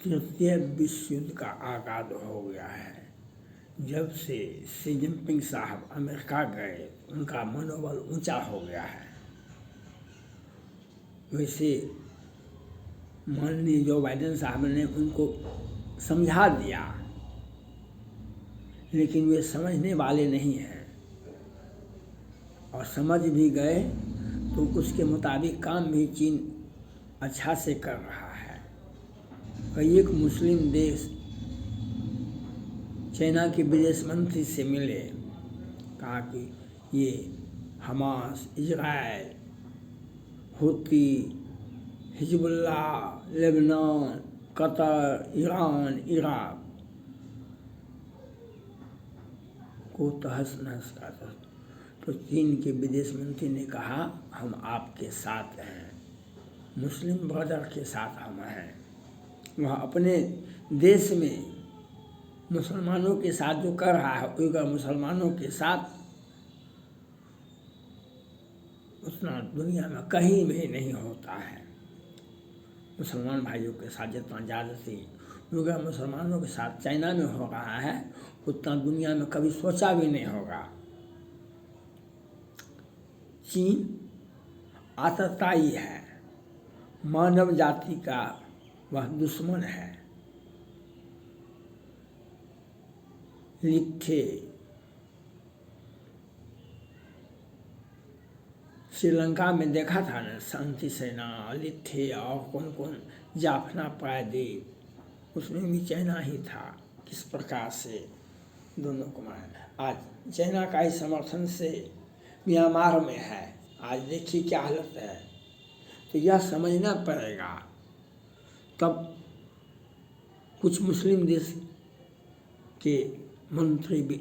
तृतीय विश्व युद्ध का आगाज हो गया है। जब से शी जिनपिंग साहब अमेरिका गए उनका मनोबल ऊंचा हो गया है। वैसे माननीय जो बाइडेन साहब ने उनको समझा दिया, लेकिन वे समझने वाले नहीं हैं, और समझ भी गए तो उसके मुताबिक काम भी चीन अच्छा से कर रहा है। कई एक मुस्लिम देश चाइना के विदेश मंत्री से मिले, कहा कि ये Hamas, Israel, Houthi, Hezbollah, Lebanon, Qatar, Iran, Iraq को तहस नहस कर। तो चीन के विदेश मंत्री ने कहा हम आपके साथ हैं, मुस्लिम ब्रदर के साथ हम हैं। वह अपने देश में मुसलमानों के साथ जो कर रहा है उनका मुसलमानों के साथ उतना दुनिया में कहीं भी नहीं होता है। मुसलमान भाइयों के साथ जितना ज़्यादती उनका मुसलमानों के साथ चाइना में हो रहा है उतना दुनिया में कभी सोचा भी नहीं होगा। चीन आतताई है, मानव जाति का वह दुश्मन है। लिट्ठे श्रीलंका में देखा था ना, शांति सेना, लिट्ठे और कौन कौन, जाफना प्रायद्वीप, उसमें भी चाइना ही था। किस प्रकार से दोनों को मारा। आज चाइना का ही समर्थन से म्यांमार में है, आज देखिए क्या हालत है। तो यह समझना पड़ेगा। तब कुछ मुस्लिम देश के मंत्री भी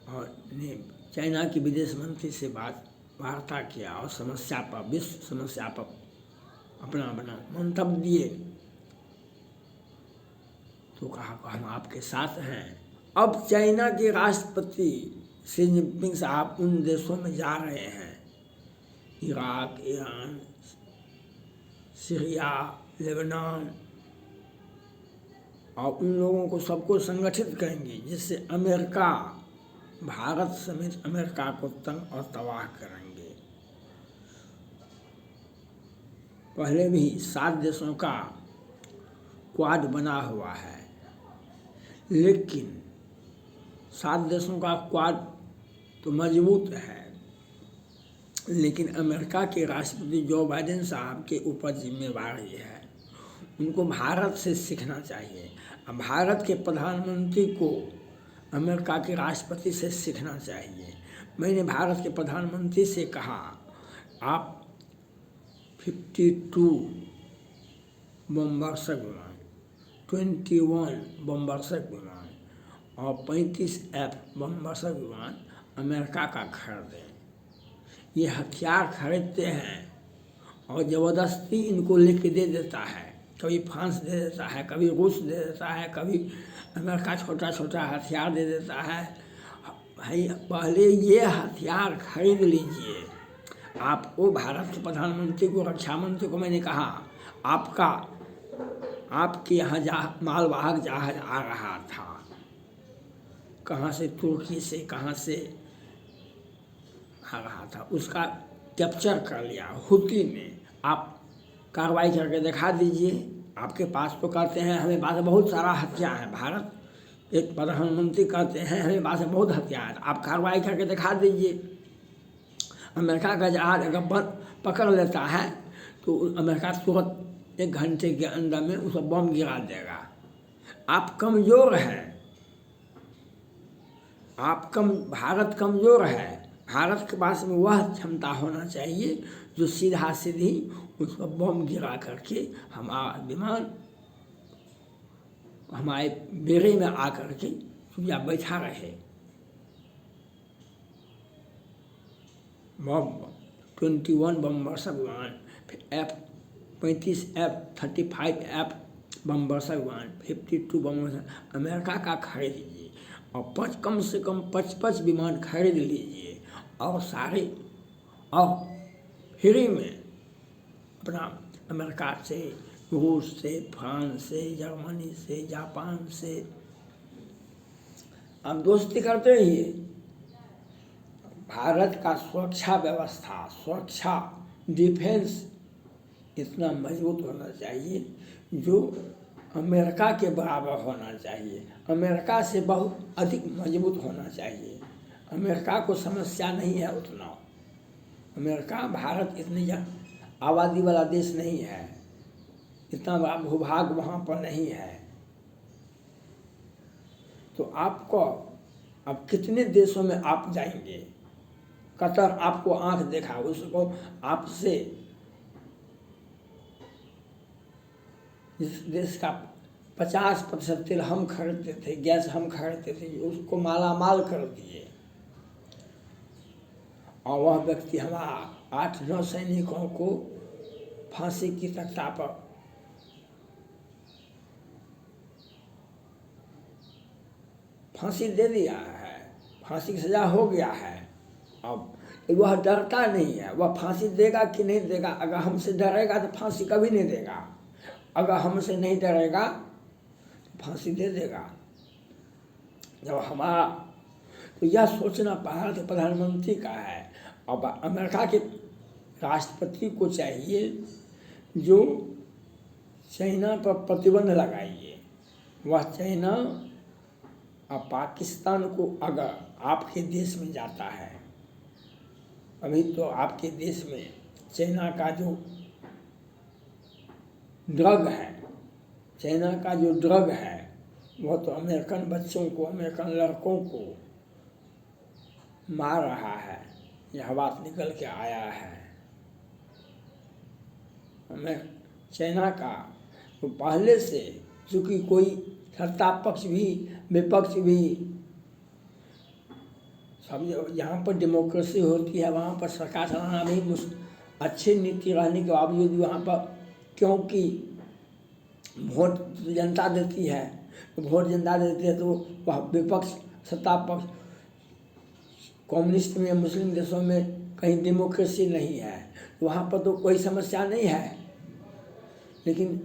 और ने चाइना के विदेश मंत्री से वार्ता किया और समस्या पर, विश्व समस्या पर अपना मंतव्य दिए। तो कहा हम आपके साथ हैं। अब चाइना के राष्ट्रपति शी जिनपिंग साहब उन देशों में जा रहे हैं, इराक, ईरान, सीरिया, लेबनान, और उन लोगों को सबको संगठित करेंगे जिससे अमेरिका, भारत समेत अमेरिका को तंग और तबाह करेंगे। पहले भी 7 देशों का क्वाड बना हुआ है, लेकिन 7 देशों का क्वाड तो मजबूत है, लेकिन अमेरिका के राष्ट्रपति जो बाइडेन साहब के ऊपर जिम्मेवारी है, उनको भारत से सीखना चाहिए। अब भारत के प्रधानमंत्री को अमेरिका के राष्ट्रपति से सीखना चाहिए। मैंने भारत के प्रधानमंत्री से कहा आप 52 बमवर्षक विमान, 21 बमवर्षक विमान और 35 F बमवर्षक विमान अमेरिका का खरीदें। ये हथियार खरीदते हैं और ज़बरदस्ती इनको लेके दे देता है। कभी फ्रांस दे देता है, कभी रूस दे देता है, कभी अमेरिका छोटा छोटा हथियार दे देता है। भाई पहले ये हथियार खरीद लीजिए। आपको भारत के प्रधानमंत्री को, रक्षा मंत्री को मैंने कहा आपके यहाँ मालवाहक जहाज आ रहा था, कहाँ से, तुर्की से कहाँ से आ रहा था, उसका कैप्चर कर लिया हुती ने। आप कार्रवाई करके दिखा दीजिए। आपके पास तो कहते हैं हमें पास बहुत सारा हथियार है, भारत एक प्रधानमंत्री कहते हैं हमें पास बहुत हथियार है, आप कार्रवाई करके दिखा दीजिए। अमेरिका का जहाज अगर पकड़ लेता है तो अमेरिका तुरंत 1 घंटे के अंदर में उस पर बम गिरा देगा। आप कमज़ोर हैं, भारत कमज़ोर है। भारत के पास में वह क्षमता होना चाहिए जो सीधा सीधी उस पर बम गिरा करके हमारा विमान हमारे बेड़े में आकर के या बैठा रहे। बम 21 बमवर्षक विमान, F-35 F-35 F बमवर्षक विमान, 52 बमवर्षक अमेरिका का खरीद लीजिए और कम से कम 55 विमान खरीद लीजिए और सारे और फ्री में अपना अमेरिका से रूस से, फ्रांस से, जर्मनी से, जापान से आप दोस्ती करते रहिए। भारत का सुरक्षा व्यवस्था, सुरक्षा डिफेंस इतना मजबूत होना चाहिए जो अमेरिका के बराबर होना चाहिए, अमेरिका से बहुत अधिक मजबूत होना चाहिए। अमेरिका को समस्या नहीं है उतना, अमेरिका भारत इतनी आबादी वाला देश नहीं है, इतना बड़ा भूभाग वहाँ पर नहीं है। तो आपको अब कितने देशों में आप जाएंगे? कतर आपको आंख देखा, उसको आपसे जिस देश का 50% तेल हम खरीदते थे, गैस हम खरीदते थे, उसको माला माल कर दिए। और वह व्यक्ति हमारा 8-9 सैनिकों को फांसी की तख्ता पर फांसी दे दिया है, फांसी की सज़ा हो गया है। अब वह डरता नहीं है, वह फांसी देगा कि नहीं देगा। अगर हमसे डरेगा तो फांसी कभी नहीं देगा, अगर हमसे नहीं डरेगा तो फांसी दे देगा। जब हमारा तो यह सोचना भारत के प्रधानमंत्री का है। अब अमेरिका के राष्ट्रपति को चाहिए जो चाइना पर प्रतिबंध लगाइए। वह चाइना और पाकिस्तान को अगर आपके देश में जाता है, अभी तो आपके देश में चाइना का जो ड्रग है, चाइना का जो ड्रग है वह तो अमेरिकन बच्चों को, अमेरिकन लड़कों को मार रहा है। यह बात निकल के आया है। हमें चाइना का तो पहले से, चूँकि कोई सत्ता पक्ष भी विपक्ष भी सब, यहाँ पर डेमोक्रेसी होती है, वहाँ पर सरकार चलाना भी अच्छी नीति रहने के बावजूद वहाँ पर, क्योंकि वोट जनता देती है, वोट जनता देती है तो वह विपक्ष सत्ता पक्ष, कम्युनिस्ट में, मुस्लिम देशों में कहीं डेमोक्रेसी नहीं है, वहाँ पर तो कोई समस्या नहीं है। लेकिन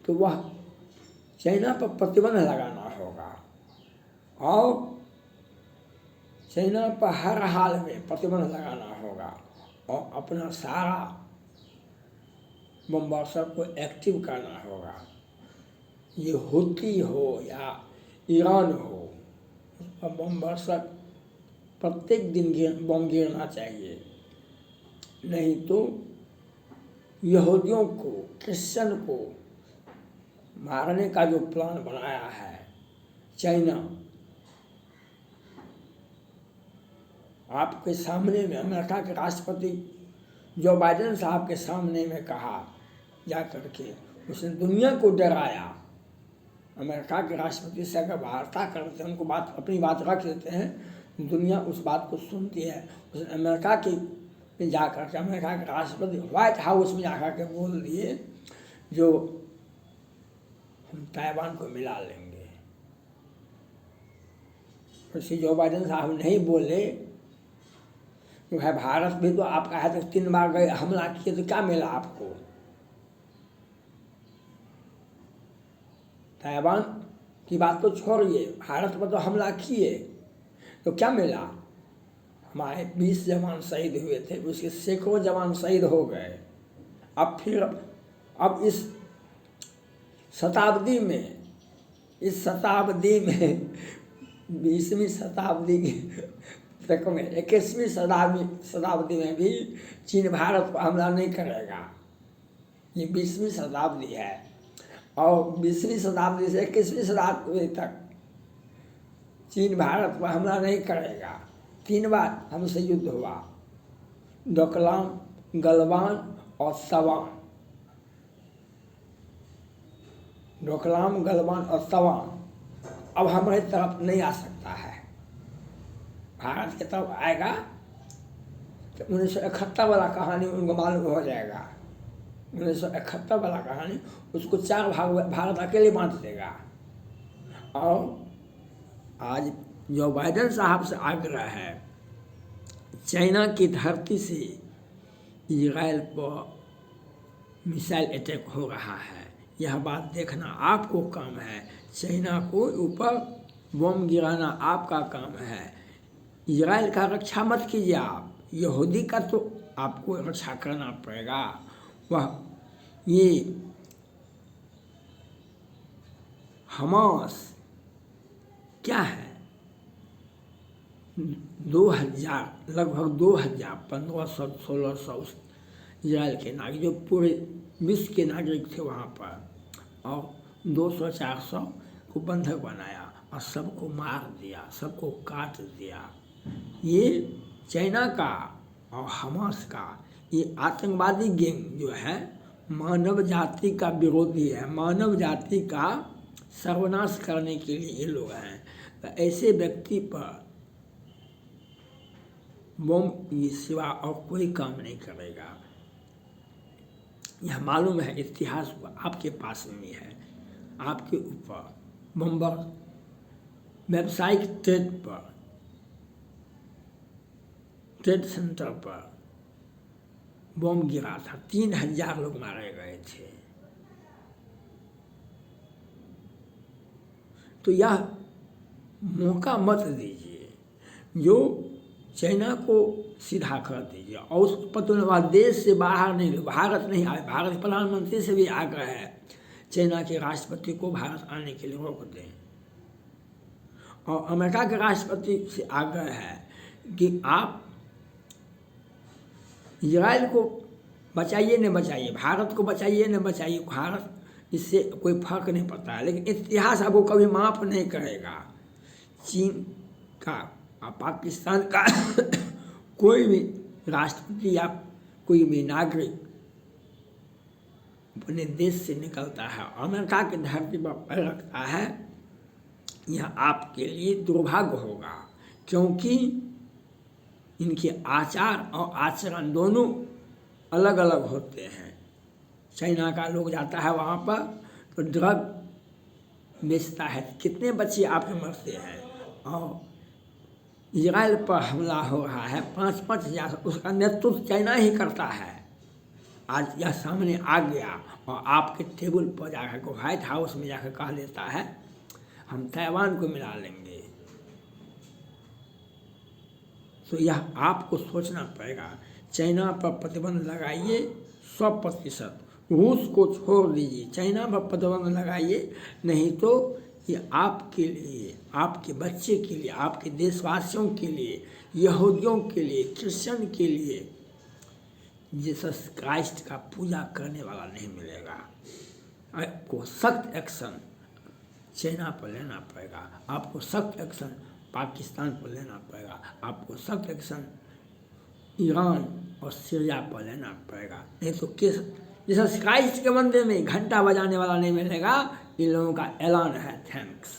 तो वह चाइना पर प्रतिबंध लगाना होगा और चाइना पर हर हाल में प्रतिबंध लगाना होगा और अपना सारा बम वर्षर को एक्टिव करना होगा। ये हुती हो या ईरान हो, उसका बम वर्षर प्रत्येक दिन बम गिरना चाहिए, नहीं तो यहूदियों को, क्रिश्चियन को मारने का जो प्लान बनाया है चाइना, आपके सामने में अमेरिका के राष्ट्रपति जो बाइडेन साहब के सामने में कहा जा करके, उसने दुनिया को डराया। अमेरिका के राष्ट्रपति से अगर वार्ता करते हैं, उनको बात, अपनी बात रख देते हैं, दुनिया उस बात को सुनती है। उसने अमेरिका के में जा करके, अमेरिका के राष्ट्रपति व्हाइट हाउस में जा कर के बोल दिए जो हम ताइवान को मिला लेंगे। वैसे जो बाइडेन साहब नहीं बोले तो है, भारत भी तो आपका है, तो 3 बार गए हमला किए तो क्या मिला आपको? ताइवान की बात तो छोड़िए, भारत पर तो हमला किए तो क्या मिला? हमारे 20 जवान शहीद हुए थे, उसके सैकड़ों जवान शहीद हो गए। अब फिर अब इस शताब्दी में, 20वीं शताब्दी तक में, 21वीं शताब्दी में भी चीन भारत पर हमला नहीं करेगा। ये 20वीं शताब्दी है और 20वीं शताब्दी से 21वीं शताब्दी तक चीन भारत पर हमला नहीं करेगा। 3 बार हमसे युद्ध हुआ, डोकलाम, गलवान और तवान। डोकलाम, गलवान और तवान अब हमारे तरफ नहीं आ सकता है। भारत की तरफ आएगा तो 1971 वाला कहानी उनको मालूम हो जाएगा। 1971 वाला कहानी, उसको 4 भाग भारत अकेले बांट देगा। और आज जो बाइडेन साहब से आग्रह है, चाइना की धरती से इजराइल पर मिसाइल अटैक हो रहा है, यह बात देखना आपको काम है। चाइना को ऊपर बम गिराना आपका काम है। इजराइल का रक्षा मत कीजिए आप, यहूदी का तो आपको रक्षा करना पड़ेगा। वह ये हमास क्या है, 2000 लगभग 2000 1500 1600 इजराइल के नागरिक जो पूरे विश्व के नागरिक थे वहाँ पर, और 200-400 को बंधक बनाया और सबको मार दिया, सबको काट दिया। ये चाइना का और हमास का ये आतंकवादी गैंग जो है मानव जाति का विरोधी है, मानव जाति का सर्वनाश करने के लिए ये लोग हैं। तो ऐसे व्यक्ति पर बम के सिवा और कोई काम नहीं करेगा। यह मालूम है, इतिहास आपके पास में है। आपके ऊपर बम्बर व्यावसायिक ट्रेड सेंटर पर बम गिरा था, 3000 लोग मारे गए थे। तो यह मौका मत दीजिए, जो चाइना को सीधा कर दीजिए और उस पतन देश से बाहर नहीं, भारत नहीं आए। भारत प्रधानमंत्री से भी आग्रह है चाइना के राष्ट्रपति को भारत आने के लिए रोक दें, और अमेरिका के राष्ट्रपति से आग्रह है कि आप इजराइल को बचाइए न बचाइए, भारत को बचाइए न बचाइए, भारत इससे कोई फर्क नहीं पड़ता है, लेकिन इतिहास आपको कभी माफ़ नहीं करेगा। चीन का और पाकिस्तान का कोई भी राष्ट्रपति या कोई भी नागरिक अपने देश से निकलता है, अमेरिका की धरती पर पैर रखता है, यह आपके लिए दुर्भाग्य होगा, क्योंकि इनके आचार और आचरण दोनों अलग अलग होते हैं। चाइना का लोग जाता है वहाँ पर तो ड्रग बेचता है, कितने बच्चे आपके मरते हैं, और इजराइल पर हमला हो रहा है 5-5 हज़ार, उसका नेतृत्व चाइना ही करता है। आज यह सामने आ गया और आपके टेबल पर जाकर व्हाइट हाउस में जाकर कह देता है हम ताइवान को मिला लेंगे। तो यह आपको सोचना पड़ेगा। चाइना पर प्रतिबंध लगाइए 100%, रूस को छोड़ दीजिए, चाइना पर प्रतिबंध लगाइए, नहीं तो ये आपके लिए, आपके बच्चे के लिए, आपके देशवासियों के लिए, यहूदियों के लिए, क्रिश्चियन के लिए जीसस क्राइस्ट का पूजा करने वाला नहीं मिलेगा। आपको सख्त एक्शन चाइना पर लेना पड़ेगा, आपको सख्त एक्शन पाकिस्तान पर लेना पड़ेगा, आपको सख्त एक्शन ईरान और सीरिया पर लेना पड़ेगा, नहीं तो जीसस क्राइस्ट के मंदिर में घंटा बजाने वाला नहीं मिलेगा। इन लोगों का ऐलान है। थैंक्स।